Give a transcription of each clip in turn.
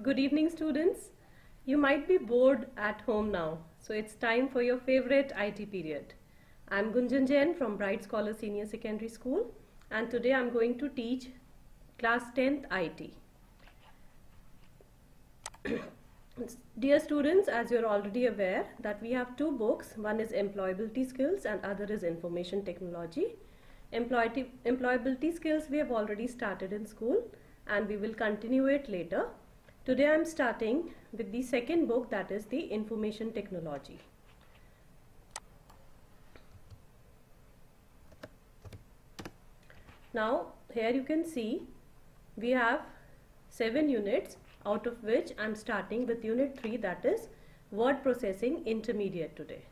Good evening, students. You might be bored at home now, so it's time for your favorite IT period. I'm Gunjan Jain from Bright Scholar Senior Secondary School, and today I'm going to teach class 10th IT. Dear students, as you're already aware that we have two books, one is Employability Skills and other is Information Technology. Employability Skills we have already started in school and we will continue it later. Today I am starting with the second book, that is the Information Technology. Now here you can see we have 7 units, out of which I am starting with unit 3, that is Word Processing Intermediate today.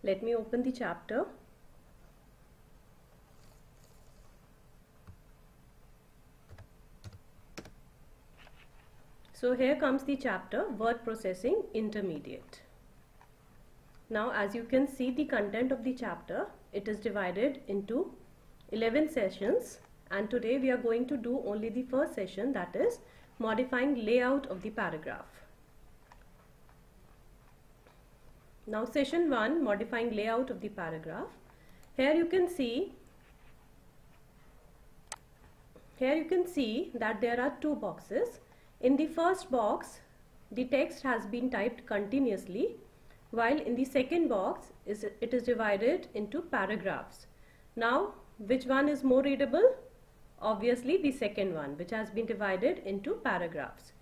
Let me open the chapter. So here comes the chapter Word Processing Intermediate. Now as you can see the content of the chapter, it is divided into 11 sessions, and today we are going to do only the first session, that is modifying layout of the paragraph. Now session 1, modifying layout of the paragraph. Here you can see that there are two boxes. In the first box, the text has been typed continuously, while in the second box it is divided into paragraphs. Now which one is more readable? Obviously the second one, which has been divided into paragraphs.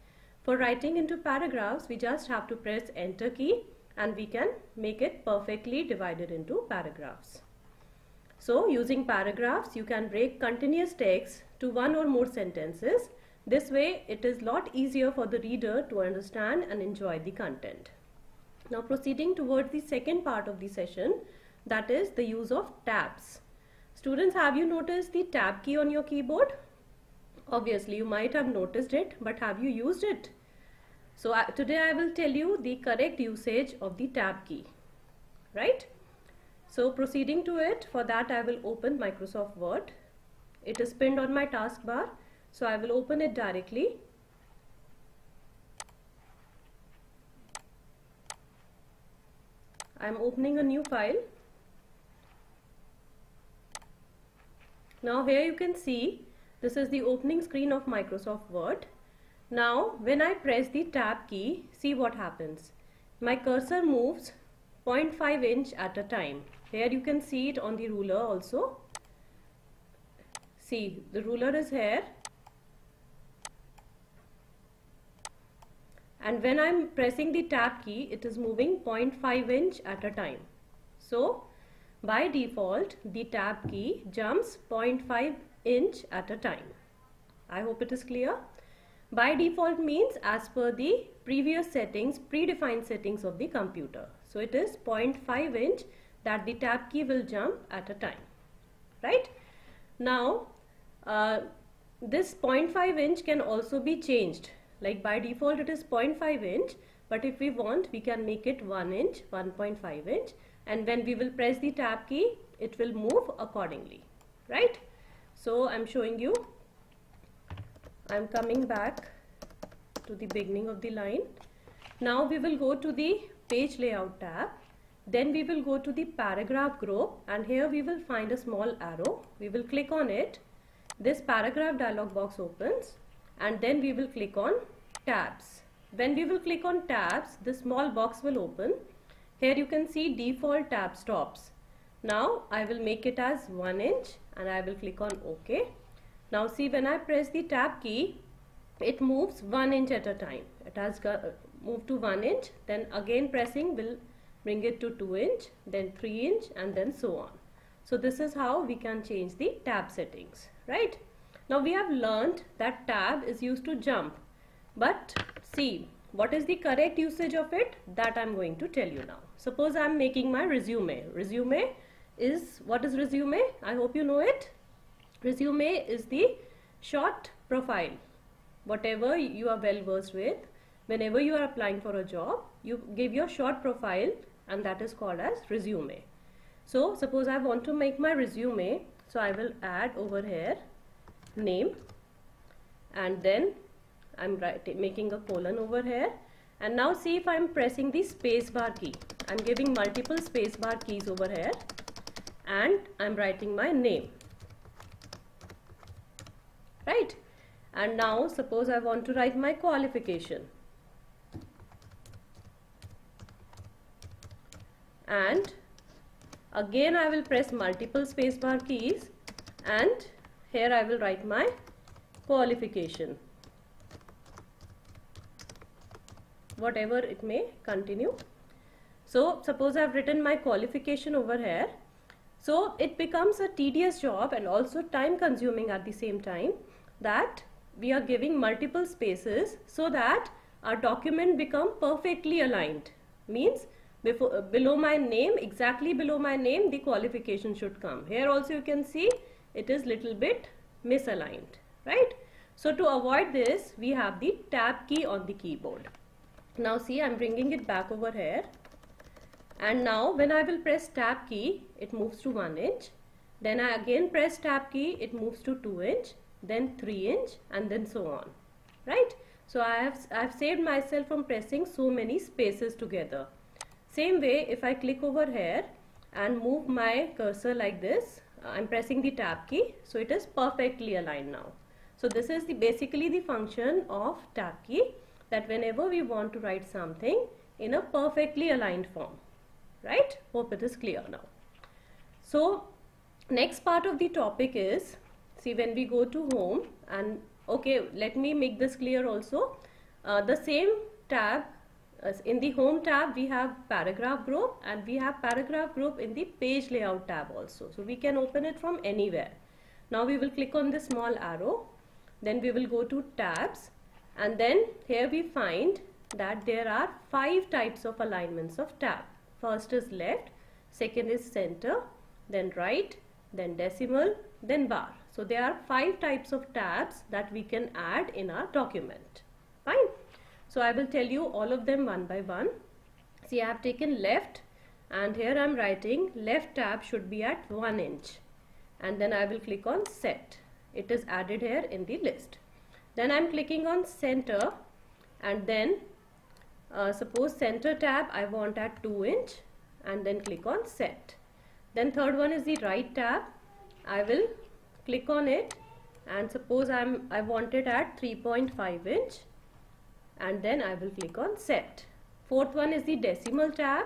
For writing into paragraphs, we just have to press enter key and we can make it perfectly divided into paragraphs. So using paragraphs, you can break continuous text to one or more sentences. This way it is a lot easier for the reader to understand and enjoy the content. Now proceeding towards the second part of the session, that is the use of tabs. Students, have you noticed the tab key on your keyboard? Obviously you might have noticed it, but have you used it? So today I will tell you the correct usage of the tab key, right? So proceeding to it, for that I will open Microsoft Word. It is pinned on my taskbar, so I will open it directly. I am opening a new file. Now here you can see this is the opening screen of Microsoft Word. Now when I press the tab key, see what happens. My cursor moves 0.5 inch at a time. Here you can see it on the ruler also. See, the ruler is here. And when I am pressing the tab key, it is moving 0.5 inch at a time. So by default, the tab key jumps 0.5 inch at a time. I hope it is clear. By default means as per the previous settings, predefined settings of the computer. So it is 0.5 inch that the tab key will jump at a time, right? Now this 0.5 inch can also be changed. Like by default it is 0.5 inch, but if we want, we can make it 1 inch, 1.5 inch, and when we will press the tab key, it will move accordingly, right? So I'm showing you. I'm coming back to the beginning of the line. Now we will go to the page layout tab. Then we will go to the paragraph group, and here we will find a small arrow. We will click on it. This paragraph dialog box opens, and then we will click on tabs. When we will click on tabs, this small box will open. Here you can see default tab stops. Now I will make it as 1 inch and I will click on OK. Now see, when I press the tab key, it moves 1 inch at a time. It has moved to 1 inch, then again pressing will bring it to 2 inch, then 3 inch, and then so on. So this is how we can change the tab settings, right? Now we have learned that tab is used to jump, but see what is the correct usage of it, that I am going to tell you now. Suppose I am making my resume. Resume is, what is resume? I hope you know it. Resume is the short profile, whatever you are well versed with. whenever you are applying for a job, you give your short profile, and that is called as resume. So suppose I want to make my resume, so I will add over here name, and then I'm making a colon over here. And now see, if I'm pressing the space bar key, I'm giving multiple space bar keys over here, and I'm writing my name, right? And now suppose I want to write my qualification, and again I will press multiple spacebar keys, and here I will write my qualification, whatever it may continue. So suppose I have written my qualification over here. So it becomes a tedious job and also time consuming at the same time, that we are giving multiple spaces so that our document become perfectly aligned. Means below my name, exactly below my name, the qualification should come. Here also you can see it is little bit misaligned, right? So to avoid this, we have the tab key on the keyboard. Now see, I'm bringing it back over here, and now when I will press tab key, it moves to 1 inch. Then I again press tab key, it moves to 2 inch, then 3 inch, and then so on, right? So I've saved myself from pressing so many spaces together. Same way, if I click over here and move my cursor like this, I'm pressing the tab key, so it is perfectly aligned now. So this is basically the function of tab key, that whenever we want to write something in a perfectly aligned form, right? Hope it is clear now. So next part of the topic is, see, when we go to home, and okay, let me make this clear also. The same tab, in the home tab we have paragraph group, and we have paragraph group in the page layout tab also. So we can open it from anywhere. Now we will click on the small arrow, then we will go to tabs, and then here we find that there are 5 types of alignments of tab. First is left, second is center, then right, then decimal, then bar. So there are 5 types of tabs that we can add in our document. Fine. So I will tell you all of them one by one. See, I have taken left, and here I am writing left tab should be at 1 inch, and then I will click on set. It is added here in the list. Then I am clicking on center, and then suppose center tab I want at 2 inch, and then click on set. Then third one is the right tab. I will click on it, and suppose I want it at 3.5 inch, and then I will click on set. Fourth one is the decimal tab.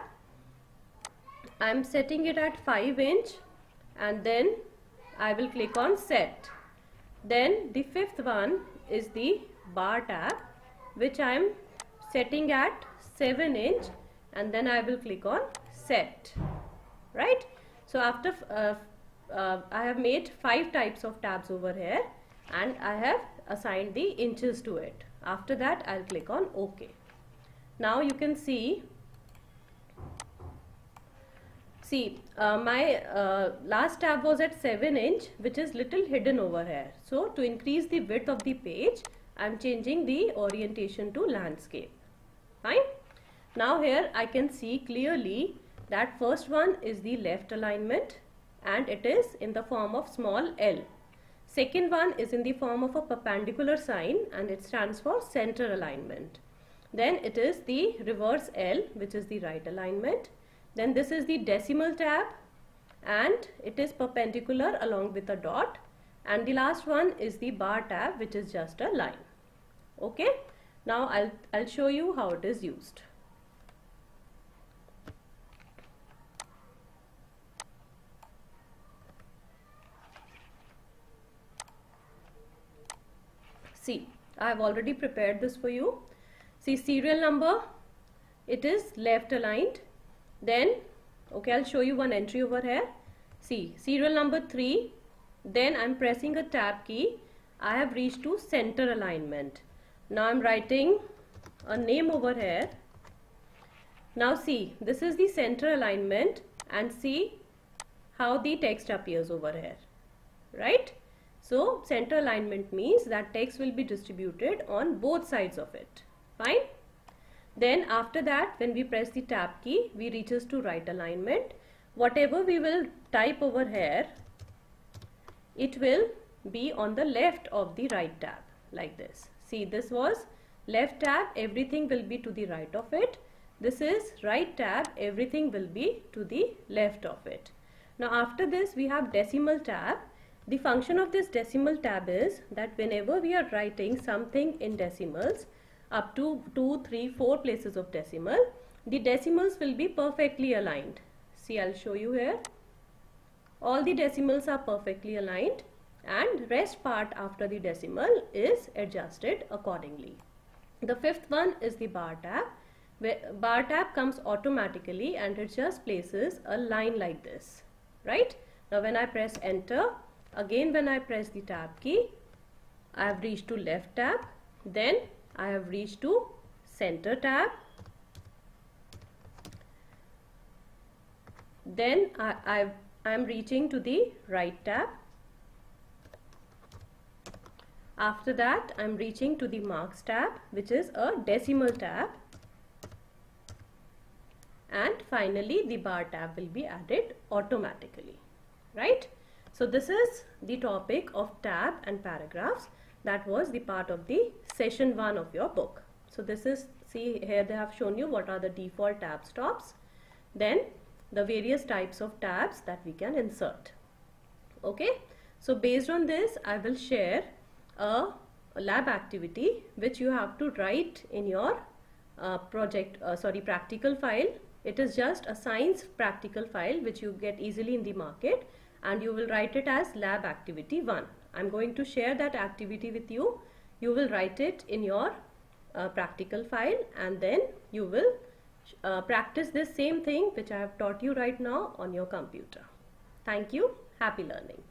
I am setting it at 5 inch, and then I will click on set. Then the fifth one is the bar tab, which I am setting at 7 inch, and then I will click on set, right? So after I have made 5 types of tabs over here, and I have assigned the inches to it. After that I'll click on OK. Now you can see, my last tab was at 7 inch, which is little hidden over here. So to increase the width of the page, I'm changing the orientation to landscape. Fine. Now here I can see clearly that first one is the left alignment, and it is in the form of small l. Second one is in the form of a perpendicular sign, and it stands for center alignment. Then it is the reverse L, which is the right alignment. Then this is the decimal tab, and it is perpendicular along with a dot. And the last one is the bar tab, which is just a line. Okay. Now I'll show you how it is used. See, I have already prepared this for you. See, serial number, it is left aligned. Then, okay, I'll show you one entry over here. See, serial number 3, then I'm pressing a tab key. I have reached to center alignment. Now I'm writing a name over here. Now see, this is the center alignment, and see how the text appears over here, right? So center alignment means that text will be distributed on both sides of it. Fine. Then after that, when we press the tab key, we reaches to right alignment. Whatever we will type over here, it will be on the left of the right tab, like this. See, this was left tab, everything will be to the right of it. This is right tab, everything will be to the left of it. Now after this, we have decimal tab. The function of this decimal tab is that whenever we are writing something in decimals, up to 2, 3, 4 places of decimal, the decimals will be perfectly aligned. See, I'll show you here. All the decimals are perfectly aligned and rest part after the decimal is adjusted accordingly. The fifth one is the bar tab. Where bar tab comes automatically and it just places a line like this, right? Now when I press enter, again when I press the tab key, I have reached to left tab, then I have reached to center tab, then I am reaching to the right tab. After that, I am reaching to the marks tab, which is a decimal tab, and finally the bar tab will be added automatically, right? So this is the topic of tab and paragraphs. That was the part of the session 1 of your book. So this is, see here they have shown you what are the default tab stops, then the various types of tabs that we can insert. Okay, so based on this, I will share a lab activity which you have to write in your practical file. It is just a science practical file which you get easily in the market, and you will write it as lab activity 1. I'm going to share that activity with you. You will write it in your practical file, and then you will practice this same thing which I have taught you right now on your computer. Thank you. Happy learning.